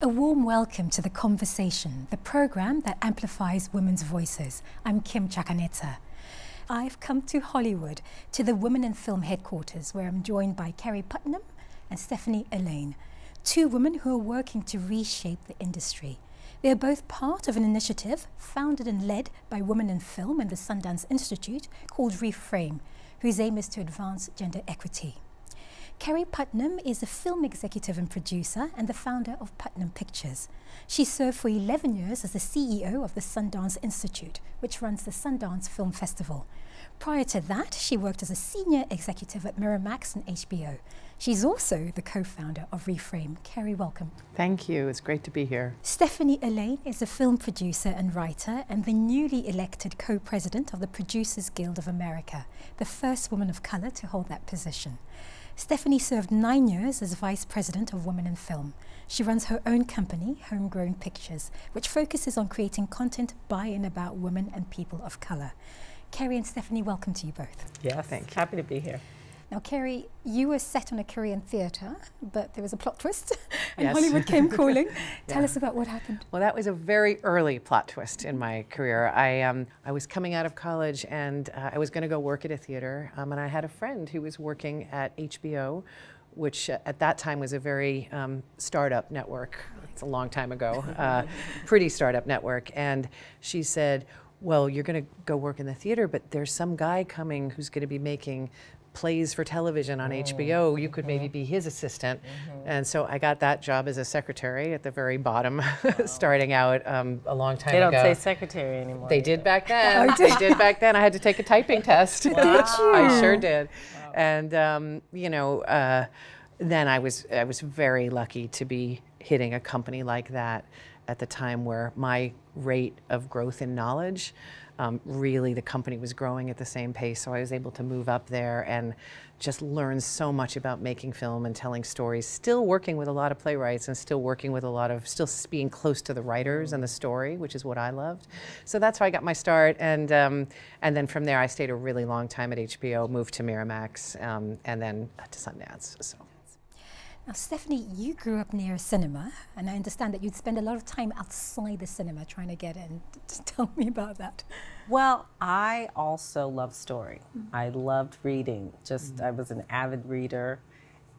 A warm welcome to The Conversation, the program that amplifies women's voices. I'm Kim Chakaneta. I've come to Hollywood, to the Women in Film headquarters, where I'm joined by Kerry Putnam and Stephanie Elaine, two women who are working to reshape the industry. They are both part of an initiative founded and led by Women in Film and the Sundance Institute called Reframe, whose aim is to advance gender equity. Kerry Putnam is a film executive and producer and the founder of Putnam Pictures. She served for 11 years as the CEO of the Sundance Institute, which runs the Sundance Film Festival. Prior to that, she worked as a senior executive at Miramax and HBO. She's also the co-founder of Reframe. Kerry, welcome. Thank you. It's great to be here. Stephanie Elaine is a film producer and writer and the newly elected co-president of the Producers Guild of America, the first woman of color to hold that position. Stephanie served 9 years as Vice President of Women in Film. She runs her own company, Homegrown Pictures, which focuses on creating content by and about women and people of color. Kerry and Stephanie, welcome to you both. Yeah, thank you. Happy to be here. Now, Kerry, you were set on a Korean theatre, but there was a plot twist and Yes. Hollywood came calling. Tell Yeah. us about what happened. Well, that was a very early plot twist in my career. I was coming out of college and I was going to go work at a theater, and I had a friend who was working at HBO, which at that time was a very startup network. It's a long time ago, pretty startup network. And she said, well, you're going to go work in the theater, but there's some guy coming who's going to be making plays for television on HBO. You could maybe be his assistant. And so I got that job as a secretary at the very bottom, starting out a long time ago. They don't say secretary anymore. They did back then. They did back then. I had to take a typing test. Did you? I sure did. Wow. And then I was very lucky to be hitting a company like that at the time where my rate of growth in knowledge, really the company was growing at the same pace, so I was able to move up there and just learn so much about making film and telling stories, still working with a lot of playwrights and still working with a lot of, still being close to the writers and the story, which is what I loved. So that's how I got my start, and then from there I stayed a really long time at HBO, moved to Miramax, and then to Sundance. So. Now, Stephanie, you grew up near a cinema, and I understand that you'd spend a lot of time outside the cinema trying to get in. Just tell me about that. Well, I also love story. I loved reading. I was an avid reader.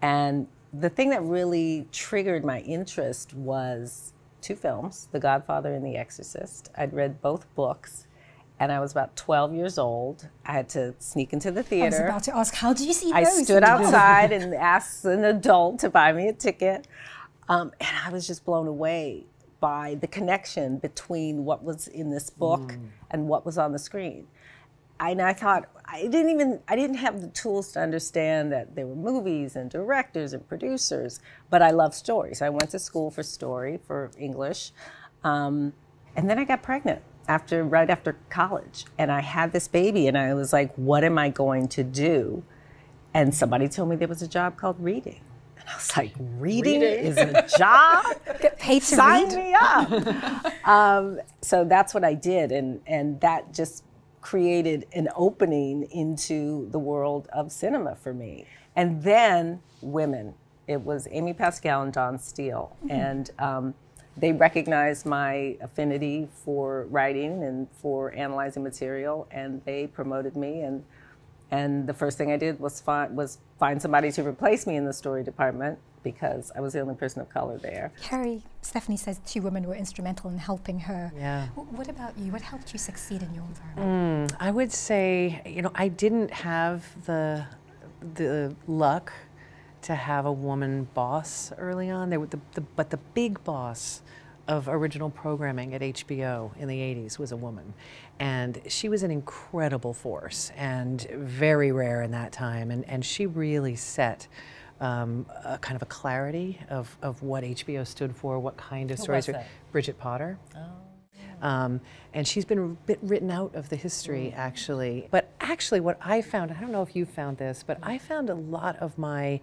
And the thing that really triggered my interest was two films, The Godfather and The Exorcist. I'd read both books, and I was about 12 years old. I had to sneak into the theater. I was about to ask, how did you see I those? stood outside and asked an adult to buy me a ticket. And I was just blown away by the connection between what was in this book and what was on the screen. And I thought, I didn't have the tools to understand that there were movies and directors and producers, but I love stories. I went to school for story, for English. And then I got pregnant right after college. And I had this baby and I was like, what am I going to do? And somebody told me there was a job called reading. And I was like, reading is a job? Get paid to Sign read? me up. So that's what I did. And that just created an opening into the world of cinema for me. And then women. It was Amy Pascal and Dawn Steele. And they recognized my affinity for writing and for analyzing material, and they promoted me. And the first thing I did was find somebody to replace me in the story department because I was the only person of color there. Kerry, Stephanie says two women were instrumental in helping her. Yeah. What about you? What helped you succeed in your environment? I would say, I didn't have the luck to have a woman boss early on. But the big boss of original programming at HBO in the 80s was a woman. And she was an incredible force and very rare in that time. And she really set a kind of a clarity of what HBO stood for, what kind of stories. was that? Bridget Potter. Oh. And she's been a bit written out of the history, actually. But actually what I found, I don't know if you found this, but I found a lot of my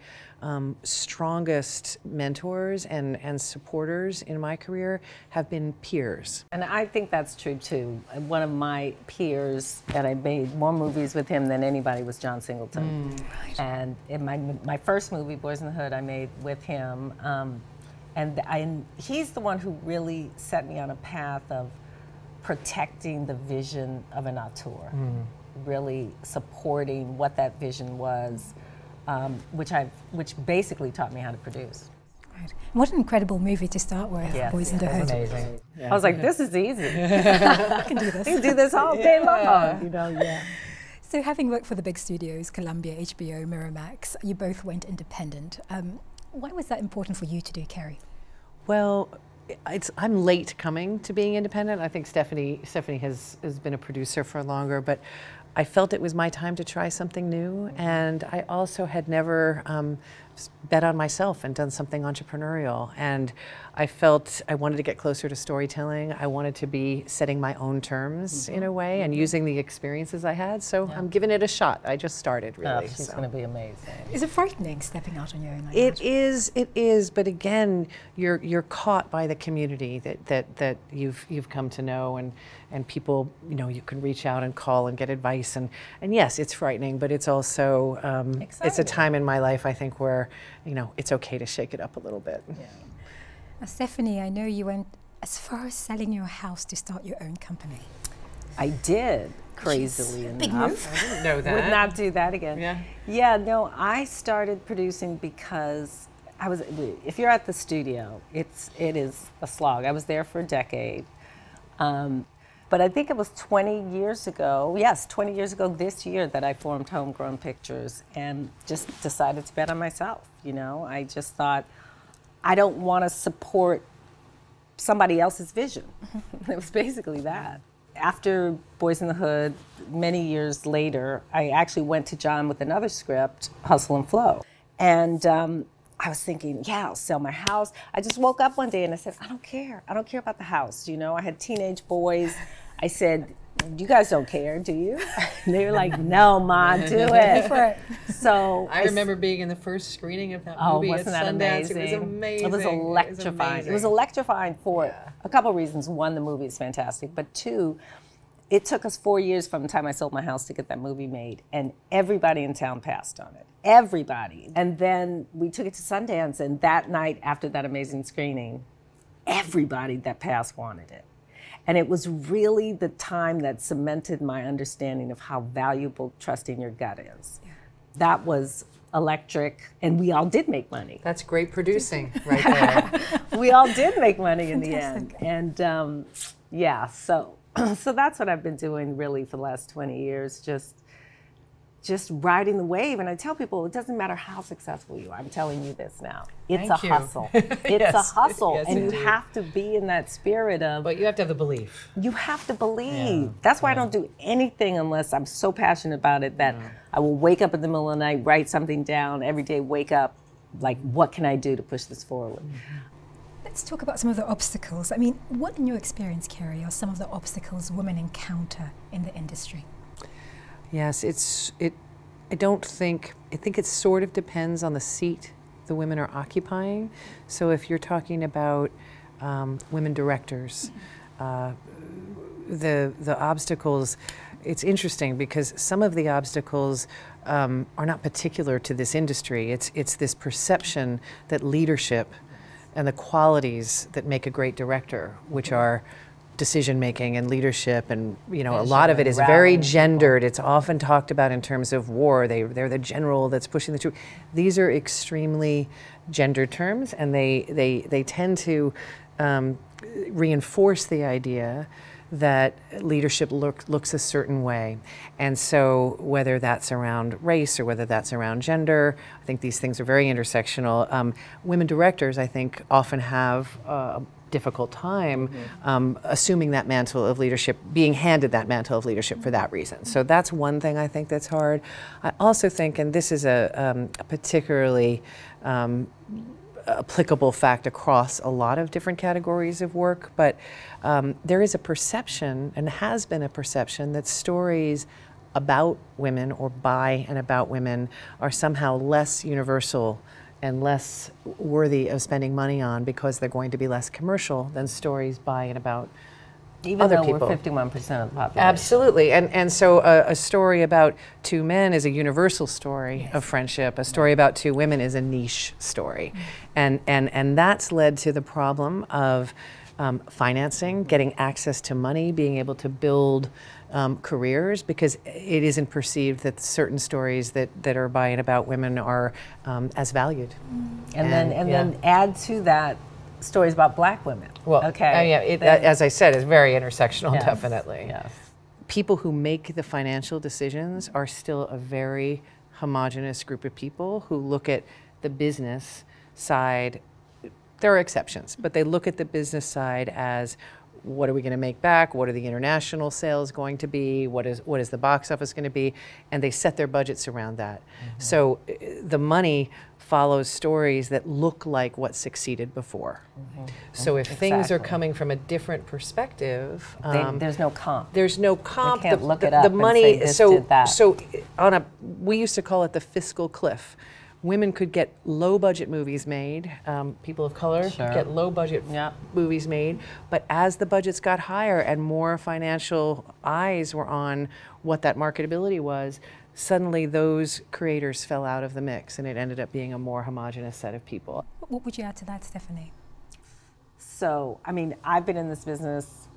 strongest mentors and supporters in my career have been peers. And I think that's true too. One of my peers that I made more movies with him than anybody was John Singleton. And in my first movie, Boys in the Hood, I made with him. And he's the one who really set me on a path of protecting the vision of an auteur, really supporting what that vision was, which basically taught me how to produce. Right. What an incredible movie to start with, Boys in the Hood. Amazing. Yeah. I was like, this is easy. I can do this. You can do this all day long. You know, So having worked for the big studios, Columbia, HBO, Miramax, you both went independent. Why was that important for you to do, Kerry? Well, I'm late coming to being independent. I think Stephanie has been a producer for longer, but I felt it was my time to try something new, and I also had never bet on myself and done something entrepreneurial. And I felt I wanted to get closer to storytelling. I wanted to be setting my own terms in a way and using the experiences I had. So I'm giving it a shot. I just started, really. She's going to be amazing. Is it frightening stepping out on your own? It is. But again, you're caught by the community that you've come to know, and people, you can reach out and call and get advice. And yes, it's frightening, but it's also it's a time in my life, I think, where it's okay to shake it up a little bit. Yeah. Now, Stephanie, I know you went as far as selling your house to start your own company. I did, crazily enough. Big move. I didn't know that. Would not do that again. Yeah. Yeah, no, I started producing because if you're at the studio, it is a slog. I was there for a decade. But I think it was 20 years ago, 20 years ago this year, that I formed Homegrown Pictures and just decided to bet on myself. I just thought, I don't want to support somebody else's vision. It was basically that. After Boys in the Hood, many years later, I actually went to John with another script, Hustle and Flow. And I was thinking, I'll sell my house. I just woke up one day and I said, I don't care. I don't care about the house. I had teenage boys. I said, you guys don't care, do you? And they were like, no, Ma, do it. So I remember being in the first screening of that movie wasn't at that Sundance. amazing? It was amazing. It was electrifying. It was electrifying for a couple of reasons. One, the movie is fantastic, but two, it took us 4 years from the time I sold my house to get that movie made, and everybody in town passed on it. Everybody. And then we took it to Sundance, and that night after that amazing screening, everybody that passed wanted it. And it was really the time that cemented my understanding of how valuable trusting your gut is. Yeah. That was electric, and we all did make money. That's great producing right there. We all did make money in the end. And so that's what I've been doing really for the last 20 years, just riding the wave. And I tell people, it doesn't matter how successful you are. I'm telling you this now. It's a hustle. It's a hustle. Yes, and indeed. you have to be in that spirit of... But you have to have the belief. You have to believe. That's why I don't do anything unless I'm so passionate about it that I will wake up in the middle of the night, write something down, every day wake up, like, what can I do to push this forward? Let's talk about some of the obstacles. I mean, what in your experience, Kerry, are some of the obstacles women encounter in the industry? Yes, I think it sort of depends on the seat the women are occupying. So if you're talking about women directors, the obstacles, it's interesting because some of the obstacles are not particular to this industry. It's this perception that leadership and the qualities that make a great director, which are decision-making and leadership, and a lot of it is very gendered. It's often talked about in terms of war. They're the general that's pushing the troops. These are extremely gendered terms, and they tend to reinforce the idea that leadership looks a certain way. And so whether that's around race or whether that's around gender, I think these things are very intersectional. Women directors, I think, often have a difficult time assuming that mantle of leadership, being handed that mantle of leadership for that reason. So that's one thing I think that's hard. I also think, and this is a particularly applicable fact across a lot of different categories of work, but there is a perception, and has been a perception, that stories about women or by and about women are somehow less universal and less worthy of spending money on because they're going to be less commercial than stories by and about Even other though people. we're 51% of the population. Absolutely, and so a story about two men is a universal story of friendship. A story about two women is a niche story, and that's led to the problem of financing, getting access to money, being able to build careers, because it isn't perceived that certain stories that are by and about women are as valued. And then add to that stories about Black women. Well, okay. As I said, it's very intersectional, Yes, definitely. Yes. People who make the financial decisions are still a very homogenous group of people who look at the business side. There are exceptions, but they look at the business side as, what are we going to make back? What are the international sales going to be? What is the box office going to be? And they set their budgets around that. So the money follows stories that look like what succeeded before. So if things are coming from a different perspective, There's no comp. there's no comp. They can't look it the up and money. say this did that. So we used to call it the fiscal cliff. Women could get low budget movies made. People of color could get low budget movies made. But as the budgets got higher and more financial eyes were on what that marketability was, suddenly those creators fell out of the mix, and it ended up being a more homogenous set of people. What would you add to that, Stephanie? So, I mean, I've been in this business,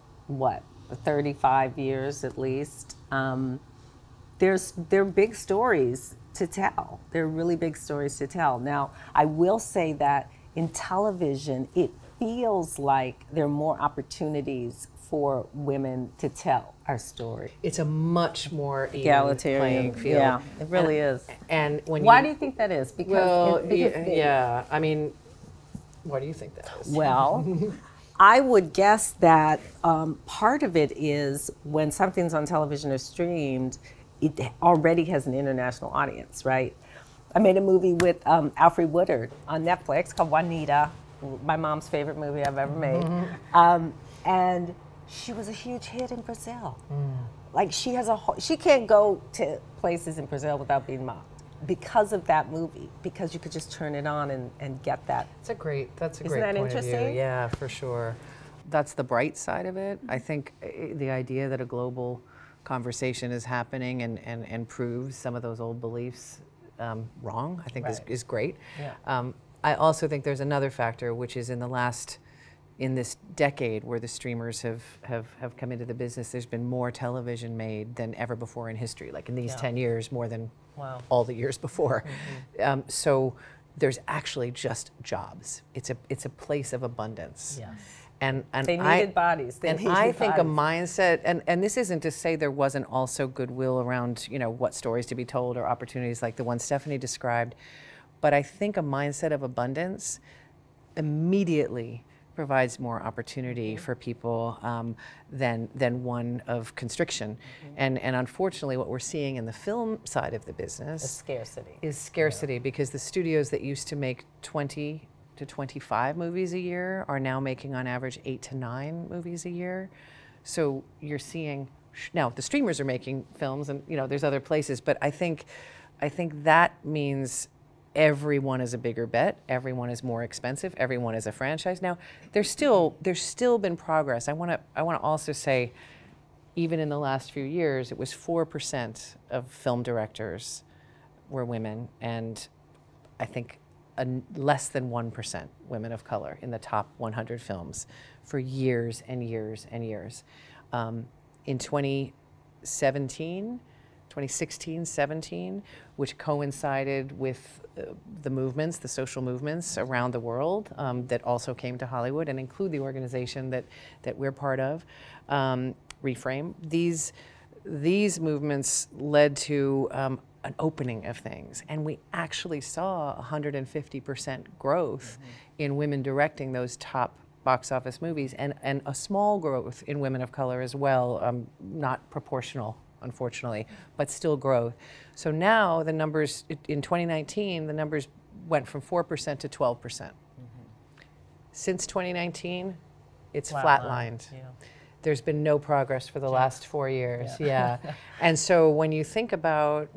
35 years at least. There are big stories to tell. There are really big stories to tell. Now, I will say that in television, it feels like there are more opportunities for women to tell our story. It's a much more Egalitarian playing field. Yeah, it really is. And when Why do you think that is? Because I mean, why do you think that is? Well, I would guess that part of it is when something's on television or streamed, it already has an international audience, right? I made a movie with Alfre Woodard on Netflix called Juanita, my mom's favorite movie I've ever made. And she was a huge hit in Brazil. Like she can't go to places in Brazil without being mocked because of that movie, because you could just turn it on and get that. That's a great that point of view. interesting? Yeah, for sure. That's the bright side of it. I think the idea that a global conversation is happening and proves some of those old beliefs wrong, I think is great. Yeah. I also think there's another factor, which is in this decade where the streamers have come into the business, there's been more television made than ever before in history, like in these 10 years, more than all the years before. So there's actually just jobs. It's a place of abundance. Yes. And they needed bodies. I think a mindset, and this isn't to say there wasn't also goodwill around, what stories to be told or opportunities like the one Stephanie described, but I think a mindset of abundance immediately provides more opportunity for people than one of constriction. And unfortunately what we're seeing in the film side of the business is scarcity because the studios that used to make 20 to 25 movies a year are now making on average 8 to 9 movies a year. So you're seeing, now the streamers are making films and there's other places, but I think that means everyone is a bigger bet, everyone is more expensive, everyone is a franchise. Now, there's still been progress. I want to also say, even in the last few years, it was 4% of film directors were women, and I think less than 1% women of color in the top 100 films for years and years and years. In 2016, 17, which coincided with the social movements around the world that also came to Hollywood and include the organization that we're part of, Reframe. These movements led to an opening of things, and we actually saw 150% growth in women directing those top box office movies, and a small growth in women of color as well, not proportional, unfortunately, but still growth. So now the numbers, in 2019, the numbers went from 4% to 12%. Since 2019, it's flatlined. Yeah. There's been no progress for the last 4 years. Yeah. And so when you think about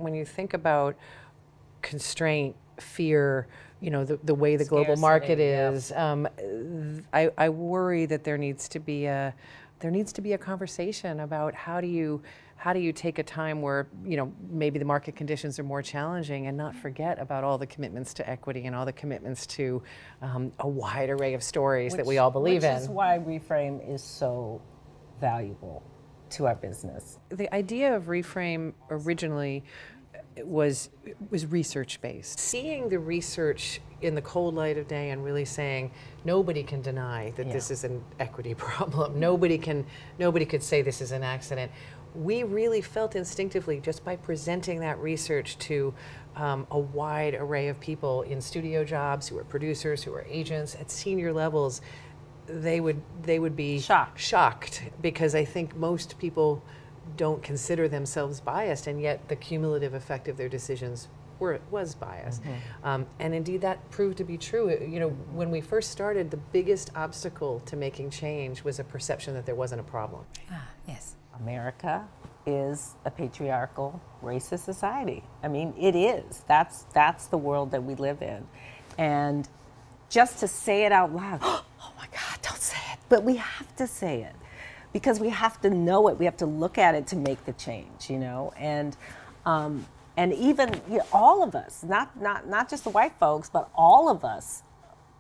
constraint, fear, the way the global market is, I worry that there needs to be there needs to be a conversation about how do you take a time where, you know, maybe the market conditions are more challenging and not forget about all the commitments to equity and all the commitments to a wide array of stories that we all believe in. Which is why Reframe is so valuable to our business. The idea of Reframe originally was research-based. Seeing the research in the cold light of day and really saying nobody can deny that this is an equity problem. Nobody could say this is an accident. We really felt instinctively, just by presenting that research to a wide array of people in studio jobs, who are producers, who are agents at senior levels, they would be shocked, because I think most people don't consider themselves biased, and yet the cumulative effect of their decisions was biased. And indeed that proved to be true. You know, when we first started, the biggest obstacle to making change was a perception that there wasn't a problem. Ah, yes. America is a patriarchal, racist society. I mean, it is. That's the world that we live in. And just to say it out loud, oh my God, don't say it. But we have to say it, because we have to know it. We have to look at it to make the change, you know? And even, you know, all of us, not just the white folks, but all of us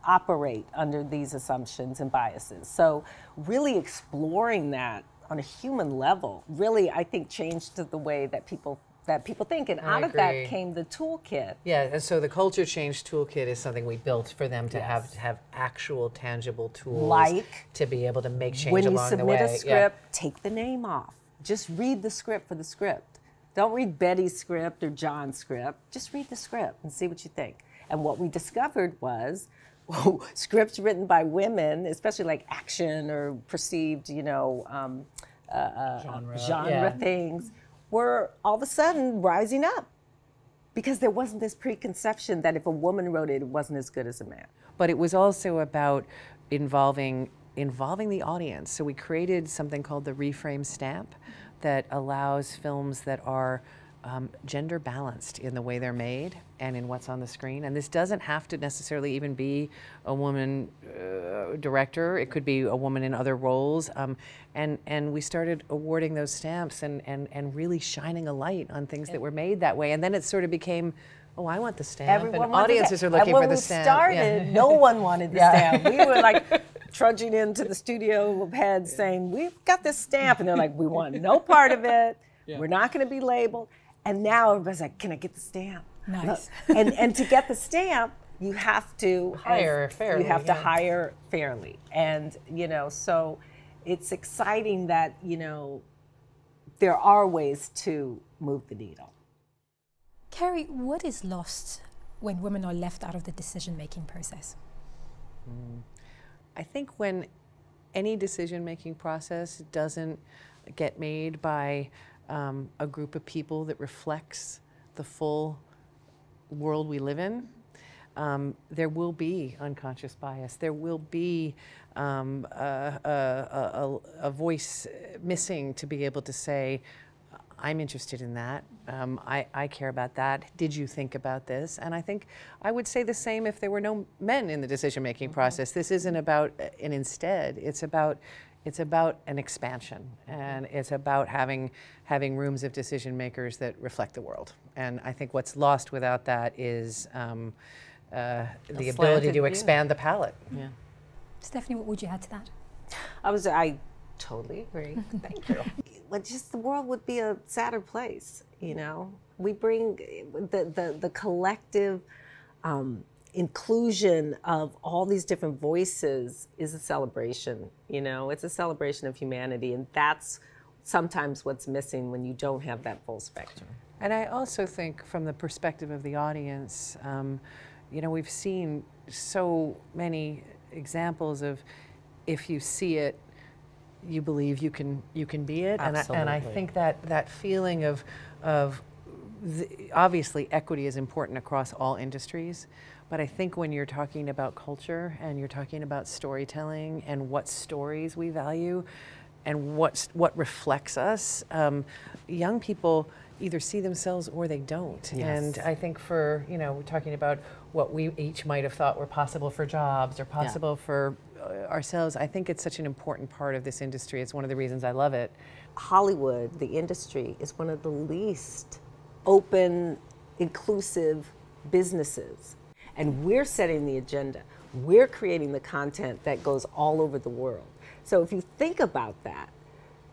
operate under these assumptions and biases. So really exploring that on a human level really, I think, changed the way that people think. And out of that came the toolkit. Yeah, and so the Culture Change Toolkit is something we built for them to have actual tangible tools, like to be able to make change when you along the way. submit a script, take the name off. Just read the script for the script. Don't read Betty's script or John's script. Just read the script and see what you think. And what we discovered was, scripts written by women, especially like action or perceived, you know, genre things, were all of a sudden rising up, because there wasn't this preconception that if a woman wrote it, it wasn't as good as a man. But it was also about involving the audience. So we created something called the Reframe Stamp that allows films that are gender balanced in the way they're made and in what's on the screen. And this doesn't have to necessarily even be a woman director. It could be a woman in other roles. And we started awarding those stamps and really shining a light on things that were made that way. And then it sort of became, oh, I want the stamp. Everyone and audiences are looking for the stamp. When we started, no one wanted the stamp. We were like trudging into the studio heads saying, we've got this stamp. And they're like, we want no part of it. We're not going to be labeled. And now everybody's like, can I get the stamp? Nice. And to get the stamp, you have to hire fairly. You have to hire fairly. And, you know, so it's exciting that, you know, there are ways to move the needle. Carrie, what is lost when women are left out of the decision-making process? I think when any decision-making process doesn't get made by a group of people that reflects the full world we live in, there will be unconscious bias. There will be a voice missing to be able to say, I'm interested in that. I care about that. Did you think about this? And I think I would say the same if there were no men in the decision-making process. This isn't about an instead. It's about an expansion, and it's about having rooms of decision makers that reflect the world. And I think what's lost without that is the ability to expand the palette. Yeah. Stephanie, what would you add to that? I totally agree. Thank you. But just the world would be a sadder place, you know. We bring the collective inclusion of all these different voices is a celebration, you know. It's a celebration of humanity, and that's sometimes what's missing when you don't have that full spectrum. And I also think from the perspective of the audience, you know, we've seen so many examples of if you see it, you believe you can be it. Absolutely. And I think that feeling of obviously equity is important across all industries, but I think when you're talking about culture and you're talking about storytelling and what stories we value and what reflects us, young people, either see themselves or they don't. Yes. And I think for, you know, we're talking about what we each might have thought were possible for jobs or possible for ourselves. I think it's such an important part of this industry. It's one of the reasons I love it. Hollywood, the industry, is one of the least open, inclusive businesses. And we're setting the agenda. We're creating the content that goes all over the world. So if you think about that,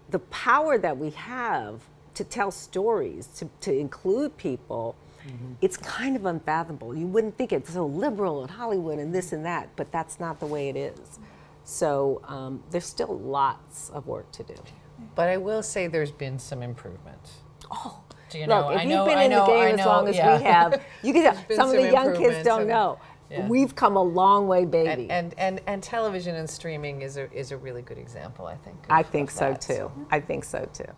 the power that we have to tell stories, to include people, it's kind of unfathomable. You wouldn't think it's so liberal in Hollywood and this and that, but that's not the way it is. So there's still lots of work to do. But I will say there's been some improvement. Oh, Do you know? look, if I you've know, been I in the know, game I as know, long as yeah. we have, you can tell been some of some the young kids improvements don't and- know. Yeah. We've come a long way, baby. And television and streaming is a really good example, I think. I think of so that. too. I think so too.